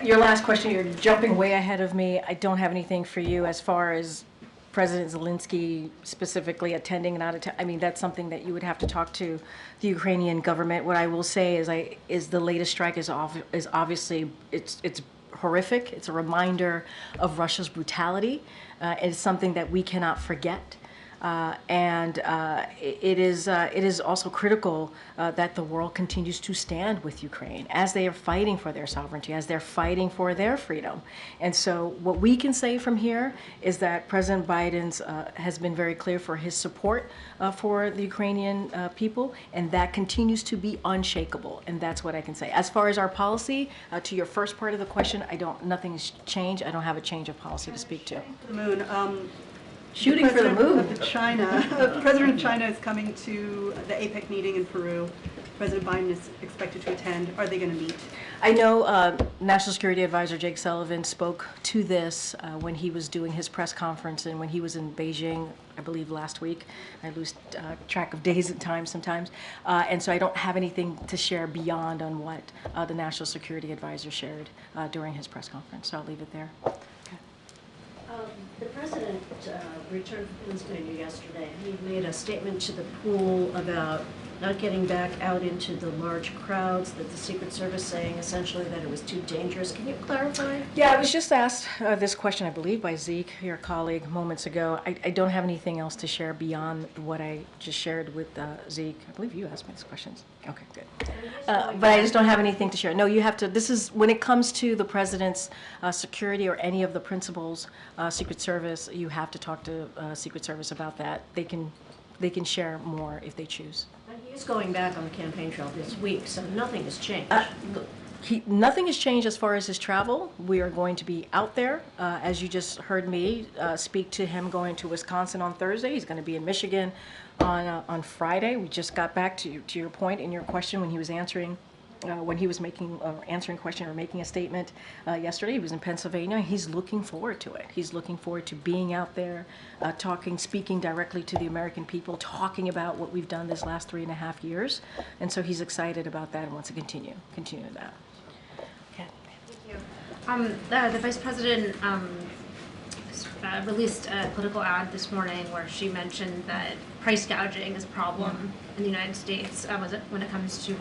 Your last question, you're jumping way ahead of me. I don't have anything for you as far as President Zelensky specifically attending and not attending. I mean, that's something that you would have to talk to the Ukrainian government. What I will say is the latest strike is obviously it's horrific. It's a reminder of Russia's brutality. It's something that we cannot forget. It is also critical that the world continues to stand with Ukraine as they are fighting for their sovereignty, as they're fighting for their freedom. And so what we can say from here is that President Biden has been very clear for his support for the Ukrainian people, and that continues to be unshakable. And that's what I can say. As far as our policy, to your first part of the question, nothing has changed. I don't have a change of policy to speak to. The moon. Shooting for the moon. The president of China is coming to the APEC meeting in Peru. President Biden is expected to attend. Are they going to meet? I know National Security Advisor Jake Sullivan spoke to this when he was doing his press conference and when he was in Beijing, I believe last week. I lose track of days and times sometimes. And so I don't have anything to share beyond on what the National Security Advisor shared during his press conference. So I'll leave it there. The president returned from Pennsylvania yesterday. He made a statement to the pool about not getting back out into the large crowds, that the Secret Service saying essentially that it was too dangerous. Can you clarify? Yeah, I was just asked this question, I believe, by Zeke, your colleague, moments ago. I don't have anything else to share beyond what I just shared with Zeke. I believe you asked me these questions. Okay, good. But I just don't have anything to share. No, you have to, this is, when it comes to the president's security or any of the principals, Secret Service, you have to talk to Secret Service about that. They can share more if they choose. And he is going back on the campaign trail this week, so nothing has changed. Nothing has changed as far as his travel. We are going to be out there. As you just heard me speak to him going to Wisconsin on Thursday. He's going to be in Michigan on Friday. We just got back to your point in your question when he was answering answering a question or making a statement yesterday. He was in Pennsylvania. He's looking forward to it. He's looking forward to being out there, speaking directly to the American people, talking about what we've done this last 3.5 years. And so he's excited about that and wants to continue that. Thank you. The Vice President released a political ad this morning where she mentioned that price gouging is a problem in the United States when it comes to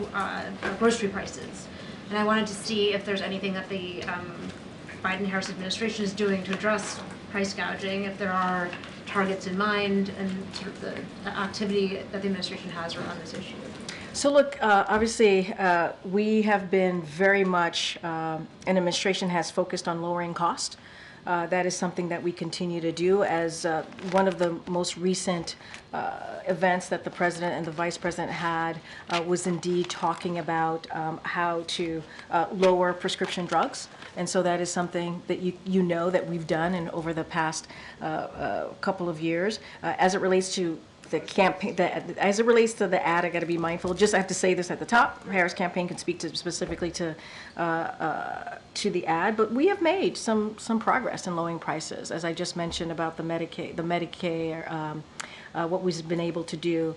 grocery prices. And I wanted to see if there's anything that the Biden-Harris administration is doing to address price gouging, if there are targets in mind, and sort of the activity that the administration has around this issue. So look, obviously, we have been very much, an administration has focused on lowering cost. That is something that we continue to do. As one of the most recent events that the president and the vice president had was indeed talking about how to lower prescription drugs. And so that is something that you know that we've done and over the past couple of years. As it relates to the campaign, as it relates to the ad, I got to be mindful. Just I have to say this at the top. Harris campaign can speak to specifically to the ad, but we have made some progress in lowering prices, as I just mentioned about the Medicare. What we've been able to do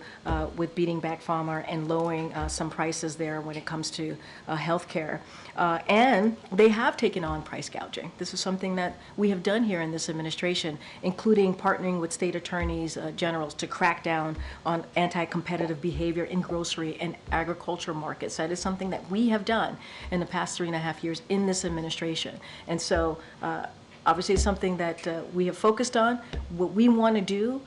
with beating back pharma and lowering some prices there when it comes to health care. And they have taken on price gouging. This is something that we have done here in this administration, including partnering with state attorneys generals to crack down on anti-competitive behavior in grocery and agriculture markets. That is something that we have done in the past 3.5 years in this administration. And so obviously, it's something that we have focused on. What we want to do,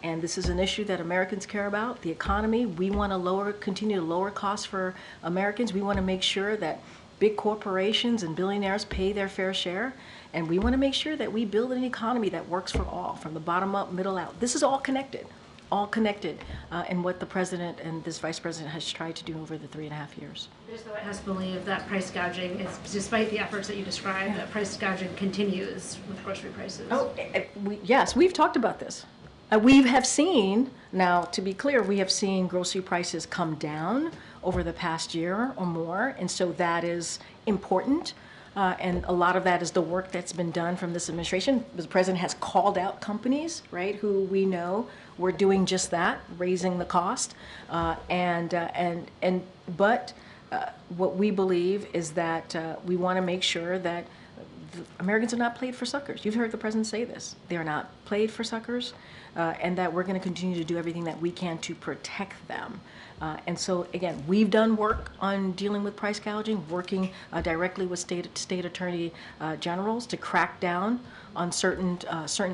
and this is an issue that Americans care about, the economy. We want to continue to lower costs for Americans. We want to make sure that big corporations and billionaires pay their fair share. And we want to make sure that we build an economy that works for all, from the bottom up, middle out. This is all connected. In what the president and this vice president has tried to do over the 3.5 years. Does the White House believe that price gouging is, despite the efforts that you described, that price gouging continues with grocery prices? Yes, we've talked about this. We have seen, now to be clear, we have seen grocery prices come down over the past year or more, and so that is important. And a lot of that is the work that's been done from this administration. The president has called out companies, right, who we know were doing just that, raising the cost. But what we believe is that we want to make sure that Americans are not played for suckers. You've heard the president say this. They are not played for suckers, and that we're going to continue to do everything that we can to protect them. And so, again, we've done work on dealing with price gouging, working directly with state attorney generals to crack down on certain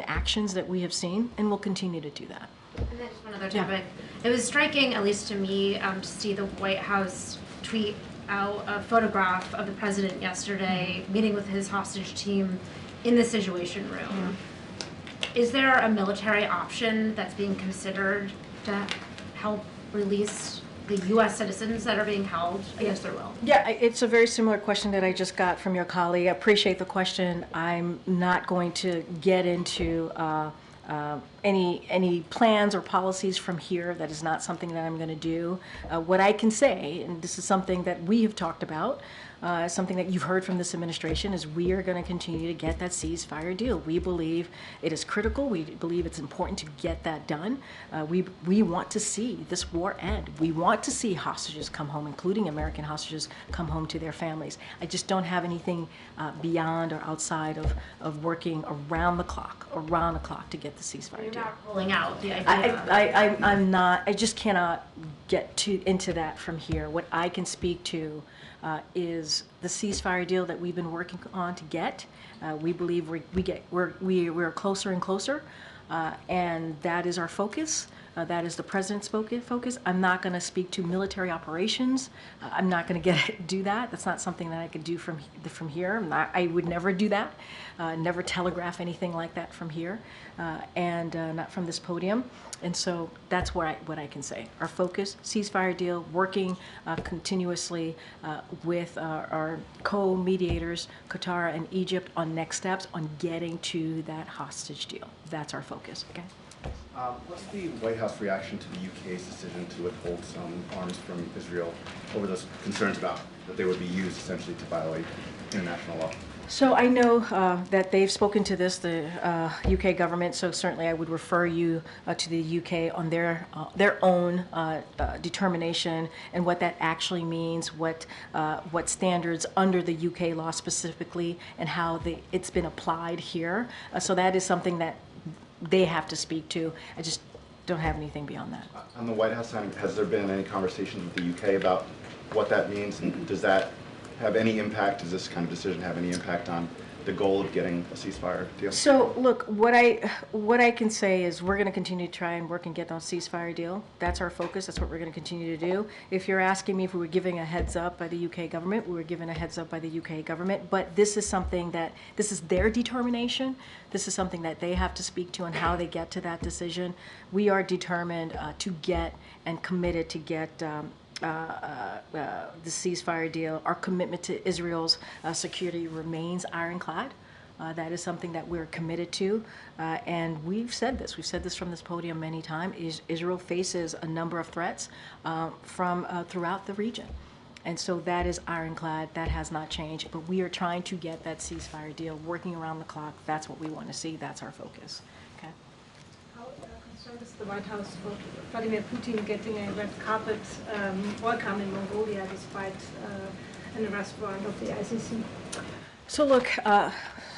actions that we have seen, and we'll continue to do that. And then just one other topic. It was striking, at least to me, to see the White House tweet out a photograph of the president yesterday meeting with his hostage team in the Situation Room. Is there a military option that's being considered to help release the U.S. citizens that are being held against their will? Yeah, it's a very similar question that I just got from your colleague. I appreciate the question. I'm not going to get into any plans or policies from here. That is not something that I'm going to do. What I can say, and this is something that we have talked about, something that you've heard from this administration, is we are going to continue to get that ceasefire deal. We believe it is critical. We believe it's important to get that done. We want to see this war end. We want to see hostages come home, including American hostages, come home to their families. I just don't have anything beyond or outside of working around the clock to get the ceasefire. to. You're not ruling out the idea. I'm not, I just cannot get into that from here. What I can speak to is the ceasefire deal that we've been working on to get. We believe we're closer and closer, and that is our focus. That is the president's focus. I'm not going to speak to military operations. I'm not going to do that. That's not something that I could do from here. I would never do that. Never telegraph anything like that from here, and not from this podium. And so that's what I can say. Our focus, ceasefire deal, working continuously with our co-mediators, Qatar and Egypt, on next steps on getting to that hostage deal. That's our focus. Okay. What's the White House reaction to the UK's decision to withhold some arms from Israel over those concerns about that they would be used essentially to violate international law? So I know that they've spoken to this, the UK government, so certainly I would refer you to the UK on their own determination and what that actually means, what standards under the UK law specifically, and how it's been applied here. So that is something that they have to speak to. I just don't have anything beyond that. On the White House side, has there been any conversations with the UK about what that means? And does that have any impact? Does this kind of decision have any impact on the goal of getting a ceasefire deal? So look, what I can say is we're going to continue to try and work and get on a ceasefire deal. That's our focus. That's what we're going to continue to do. If you're asking me if we were giving a heads up by the UK government, we were given a heads up by the UK government. But this is something this is their determination. This is something that they have to speak to and how they get to that decision. We are determined to get and committed to get the ceasefire deal. Our commitment to Israel's security remains ironclad. That is something that we're committed to, and we've said this. We've said this from this podium many times. Israel faces a number of threats from throughout the region, and so that is ironclad. That has not changed. But we are trying to get that ceasefire deal working around the clock. That's what we want to see. That's our focus. Okay. How concerned is the White House for Vladimir Putin getting a red carpet welcome in Mongolia despite an arrest warrant of the ICC? So look,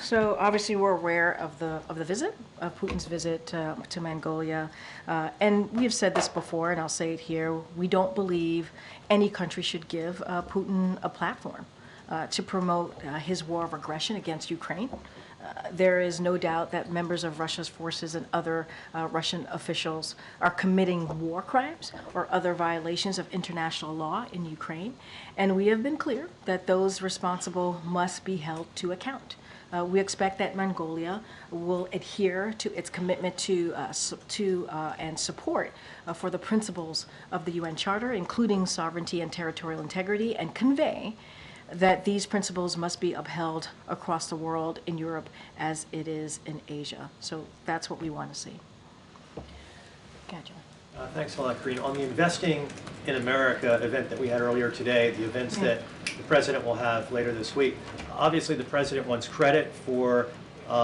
so obviously we're aware of the visit, of Putin's visit to Mongolia, and we have said this before, and I'll say it here: we don't believe any country should give Putin a platform to promote his war of aggression against Ukraine. There is no doubt that members of Russia's forces and other Russian officials are committing war crimes or other violations of international law in Ukraine, and we have been clear that those responsible must be held to account. We expect that Mongolia will adhere to its commitment to and support for the principles of the UN Charter, including sovereignty and territorial integrity, and convey that these principles must be upheld across the world, in Europe as it is in Asia. So that's what we want to see. Gotcha. Thanks a lot, Karine. On the Investing in America event that we had earlier today, the events that the President will have later this week, obviously the President wants credit for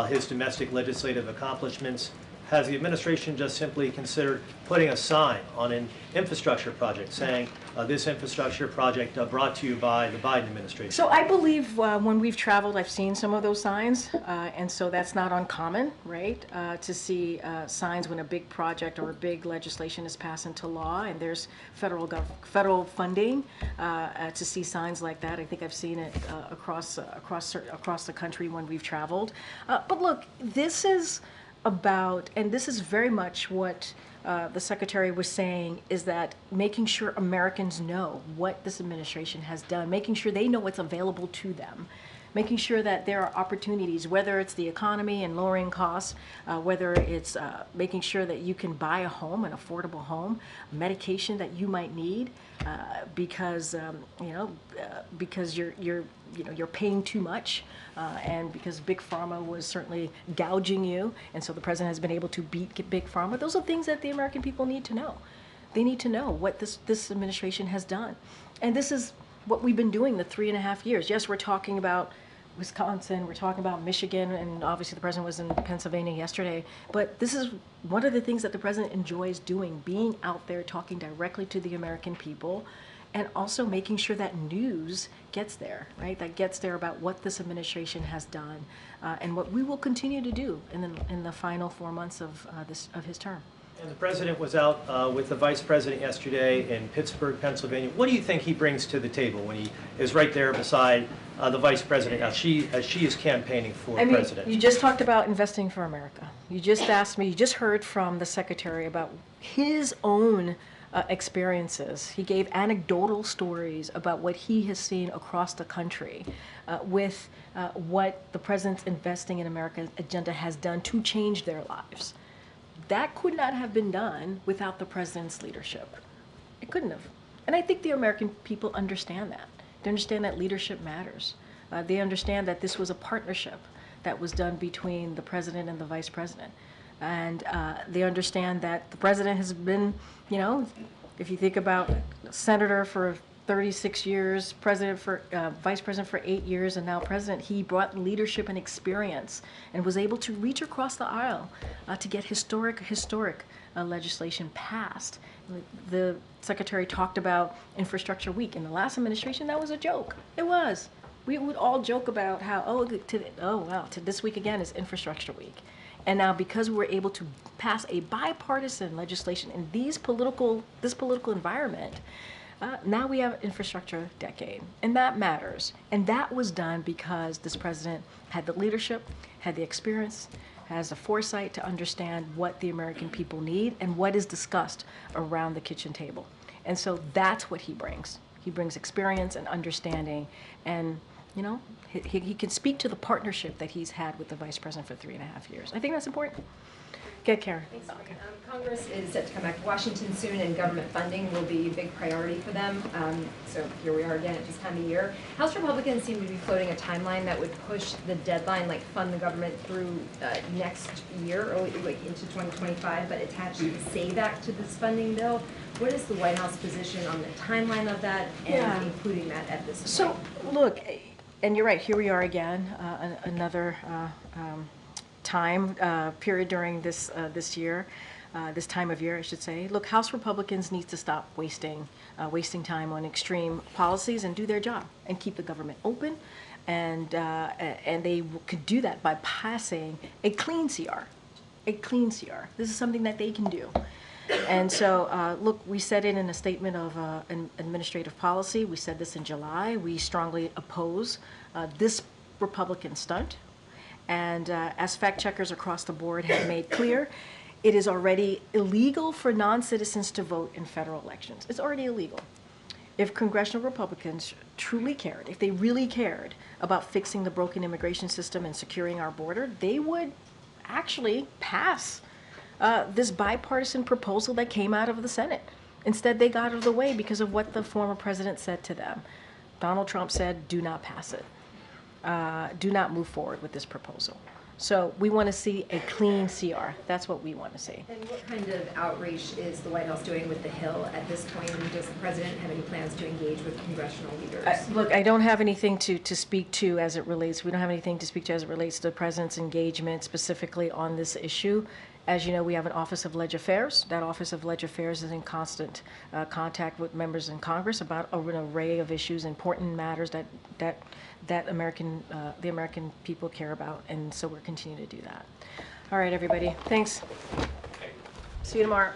his domestic legislative accomplishments. Has the administration just simply considered putting a sign on an infrastructure project saying this infrastructure project brought to you by the Biden administration? So I believe when we've traveled, I've seen some of those signs, and so that's not uncommon, right? To see signs when a big project or a big legislation is passed into law, and there's federal funding. To see signs like that, I think I've seen it across the country when we've traveled. But look, this is about, and this is very much what the Secretary was saying, is that making sure Americans know what this administration has done, making sure they know what's available to them, making sure that there are opportunities, whether it's the economy and lowering costs, whether it's making sure that you can buy a home, an affordable home, medication that you might need, because because you're paying too much, and because Big Pharma was certainly gouging you, and so the president has been able to beat Big Pharma. Those are things that the American people need to know. They need to know what this administration has done, and this is what we've been doing the 3.5 years. Yes, we're talking about Wisconsin, we're talking about Michigan, and obviously the president was in Pennsylvania yesterday, but this is one of the things that the president enjoys doing, being out there talking directly to the American people and also making sure that news gets there, right? That gets there about what this administration has done and what we will continue to do in the final 4 months of his term. And the president was out with the vice president yesterday in Pittsburgh, Pennsylvania. What do you think he brings to the table when he is right there beside the vice president as she is campaigning for president? You just talked about investing for America. You just asked me, you just heard from the secretary about his own experiences. He gave anecdotal stories about what he has seen across the country with what the president's Investing in America agenda has done to change their lives. That could not have been done without the president's leadership. It couldn't have. And I think the American people understand that. They understand that leadership matters. They understand that this was a partnership that was done between the president and the vice president. And they understand that the president has been, you know, if you think about senator for 36 years, president for vice president for 8 years, and now president, he brought leadership and experience and was able to reach across the aisle to get historic legislation passed. The secretary talked about Infrastructure Week. In the last administration, that was a joke. It was. We would all joke about how, to this week again is Infrastructure Week. And now because we're able to pass a bipartisan legislation in this political environment, now we have infrastructure decade, and that matters. And that was done because this president had the leadership, had the experience, has the foresight to understand what the American people need and what is discussed around the kitchen table. And so that's what he brings. He brings experience and understanding, and you know, he can speak to the partnership that he's had with the vice president for 3.5 years. I think that's important. Good, Karen. Thanks, Karine. Congress is set to come back to Washington soon, and government funding will be a big priority for them. So here we are again at this time of year. House Republicans seem to be floating a timeline that would push the deadline, like fund the government through next year, or like into 2025, but attach the SAVE Act to this funding bill. What is the White House position on the timeline of that and including that at this point? So, look, and you're right, here we are again, another time period during this year, this time of year, I should say. Look, House Republicans need to stop wasting time on extreme policies and do their job and keep the government open, and they could do that by passing a clean CR, This is something that they can do. And so, look, we said it in a statement of an administrative policy. We said this in July. We strongly oppose this Republican stunt. And as fact checkers across the board have made clear, it is already illegal for non-citizens to vote in federal elections. It's already illegal. If congressional Republicans truly cared, if they really cared about fixing the broken immigration system and securing our border, they would actually pass this bipartisan proposal that came out of the Senate. Instead, they got out of the way because of what the former president said to them. Donald Trump said, do not pass it. Do not move forward with this proposal. So we want to see a clean CR. That's what we want to see. And what kind of outreach is the White House doing with the Hill at this point? And does the president have any plans to engage with congressional leaders? Look, I don't have anything to speak to as it relates. We don't have anything to speak to as it relates to the president's engagement specifically on this issue. As you know, we have an Office of Leg Affairs. That Office of Leg Affairs is in constant contact with members in Congress about an array of issues, important matters that the American people care about, and so we're continuing to do that. All right, everybody. Thanks. See you tomorrow.